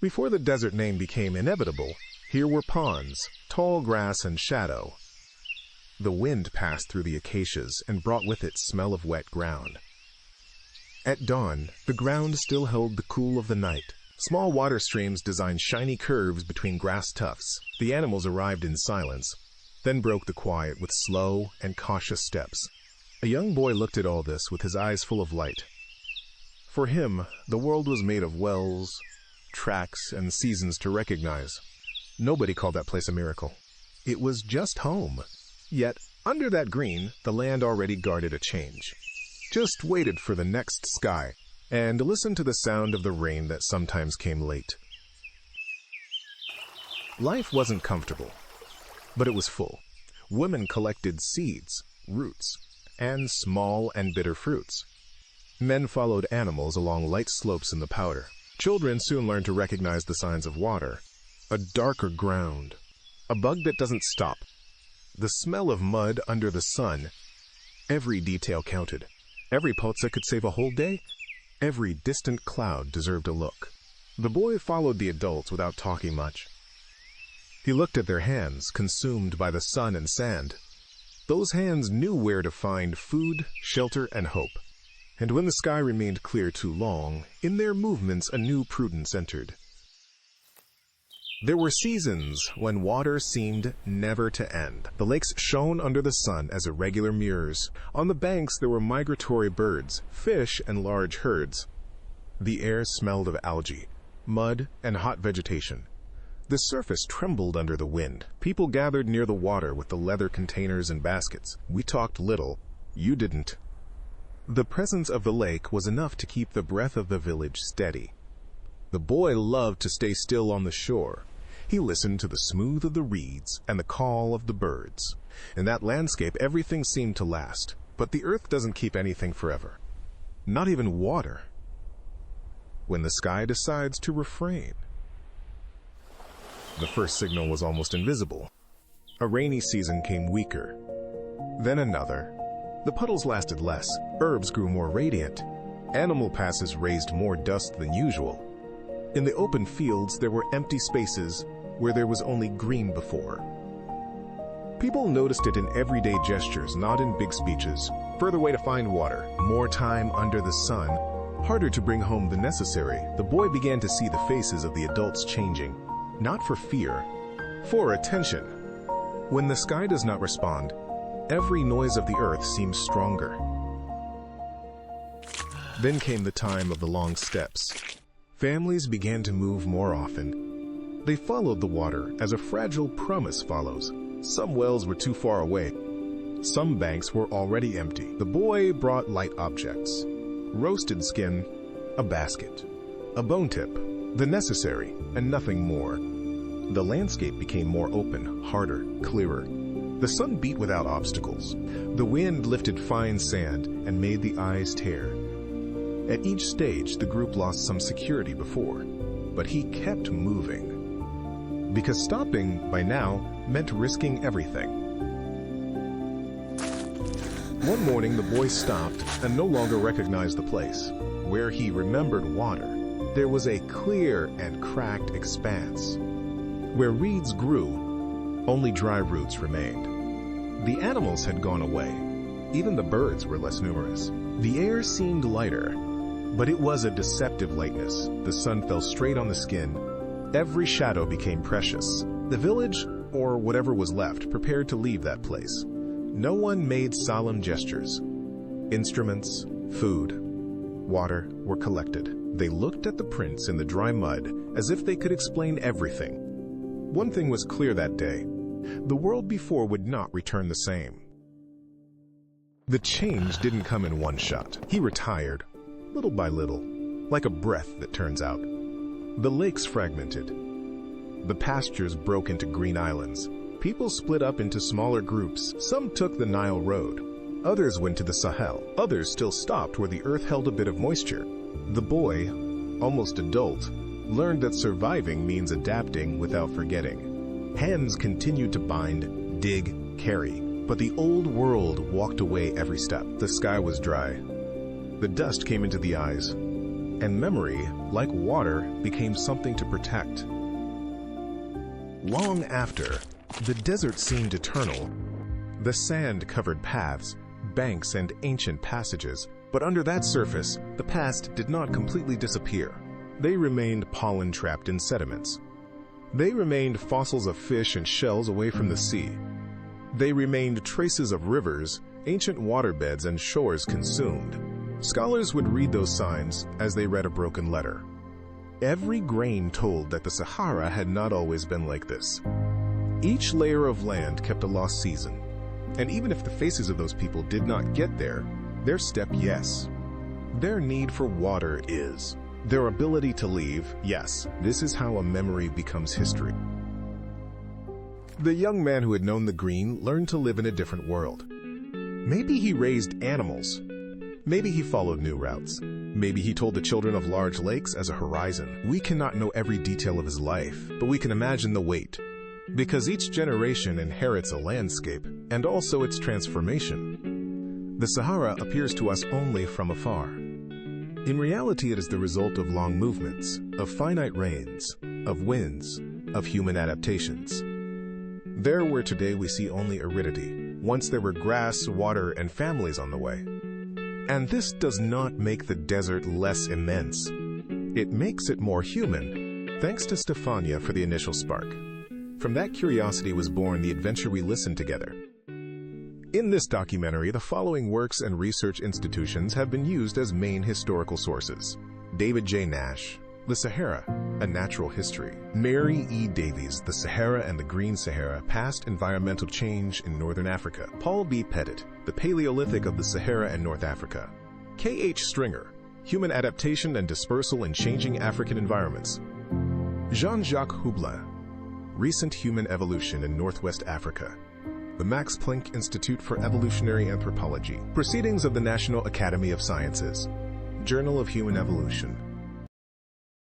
Before the desert name became inevitable, here were ponds, tall grass and shadow. The wind passed through the acacias and brought with it smell of wet ground. At dawn, the ground still held the cool of the night. Small water streams designed shiny curves between grass tufts. The animals arrived in silence, then broke the quiet with slow and cautious steps. A young boy looked at all this with his eyes full of light. For him, the world was made of wells, tracks, and seasons to recognize. Nobody called that place a miracle. It was just home. Yet, under that green, the land already guarded a change. Just waited for the next sky, and listened to the sound of the rain that sometimes came late. Life wasn't comfortable, but it was full. Women collected seeds, roots, and small and bitter fruits. Men followed animals along light slopes in the powder. Children soon learned to recognize the signs of water. A darker ground. A bug that doesn't stop. The smell of mud under the sun. Every detail counted. Every pulse that could save a whole day. Every distant cloud deserved a look. The boy followed the adults without talking much. He looked at their hands, consumed by the sun and sand. Those hands knew where to find food, shelter, and hope. And when the sky remained clear too long, in their movements a new prudence entered. There were seasons when water seemed never to end. The lakes shone under the sun as irregular mirrors. On the banks there were migratory birds, fish, and large herds. The air smelled of algae, mud, and hot vegetation. The surface trembled under the wind. People gathered near the water with the leather containers and baskets. We talked little. You didn't. The presence of the lake was enough to keep the breath of the village steady. The boy loved to stay still on the shore. He listened to the smooth of the reeds and the call of the birds. In that landscape, everything seemed to last. But the earth doesn't keep anything forever. Not even water. When the sky decides to refrain. The first signal was almost invisible. A rainy season came weaker. Then another. The puddles lasted less. Herbs grew more radiant. Animal passes raised more dust than usual. In the open fields, there were empty spaces where there was only green before. People noticed it in everyday gestures, not in big speeches. Further away to find water, more time under the sun, harder to bring home the necessary. The boy began to see the faces of the adults changing, not for fear, for attention. When the sky does not respond, every noise of the earth seems stronger. Then came the time of the long steps. Families began to move more often. They followed the water as a fragile promise follows. Some wells were too far away. Some banks were already empty. The boy brought light objects. Roasted skin, a basket, a bone tip, the necessary, and nothing more. The landscape became more open, harder, clearer. The sun beat without obstacles. The wind lifted fine sand and made the eyes tear. At each stage, the group lost some security before, but he kept moving. Because stopping, by now, meant risking everything. One morning, the boy stopped and no longer recognized the place. Where he remembered water, there was a clear and cracked expanse. Where reeds grew, only dry roots remained. The animals had gone away. Even the birds were less numerous. The air seemed lighter, but it was a deceptive lightness. The sun fell straight on the skin. Every shadow became precious. The village, or whatever was left, prepared to leave that place. No one made solemn gestures. Instruments, food, water were collected. They looked at the prints in the dry mud as if they could explain everything. One thing was clear that day. The world before would not return the same. The change didn't come in one shot. He retired, little by little, like a breath that turns out. The lakes fragmented. The pastures broke into green islands. People split up into smaller groups. Some took the Nile Road. Others went to the Sahel. Others still stopped where the earth held a bit of moisture. The boy, almost adult, learned that surviving means adapting without forgetting. Hands continued to bind, dig, carry, but the old world walked away every step. The sky was dry. The dust came into the eyes. And memory, like water, became something to protect. Long after, the desert seemed eternal. The sand covered paths, banks, and ancient passages, but under that surface, the past did not completely disappear. They remained pollen-trapped in sediments. They remained fossils of fish and shells away from the sea. They remained traces of rivers, ancient waterbeds, and shores consumed. Scholars would read those signs as they read a broken letter. Every grain told that the Sahara had not always been like this. Each layer of land kept a lost season. And even if the faces of those people did not get there, their step, yes. Their need for water is. Their ability to leave, yes. This is how a memory becomes history. The young man who had known the green learned to live in a different world. Maybe he raised animals. Maybe he followed new routes. Maybe he told the children of large lakes as a horizon. We cannot know every detail of his life, but we can imagine the weight. Because each generation inherits a landscape, and also its transformation. The Sahara appears to us only from afar. In reality, it is the result of long movements, of finite rains, of winds, of human adaptations. There where today we see only aridity, once there were grass, water, and families on the way. And this does not make the desert less immense. It makes it more human. Thanks to Stefania for the initial spark. From that curiosity was born the adventure we listened together. In this documentary, the following works and research institutions have been used as main historical sources. David J. Nash, The Sahara, A Natural History. Mary E. Davies, The Sahara and the Green Sahara, Past Environmental Change in Northern Africa. Paul B. Pettit, The Paleolithic of the Sahara and North Africa. K. H. Stringer, Human Adaptation and Dispersal in Changing African Environments. Jean-Jacques Hublin, Recent Human Evolution in Northwest Africa. The Max Planck Institute for Evolutionary Anthropology. Proceedings of the National Academy of Sciences. Journal of Human Evolution.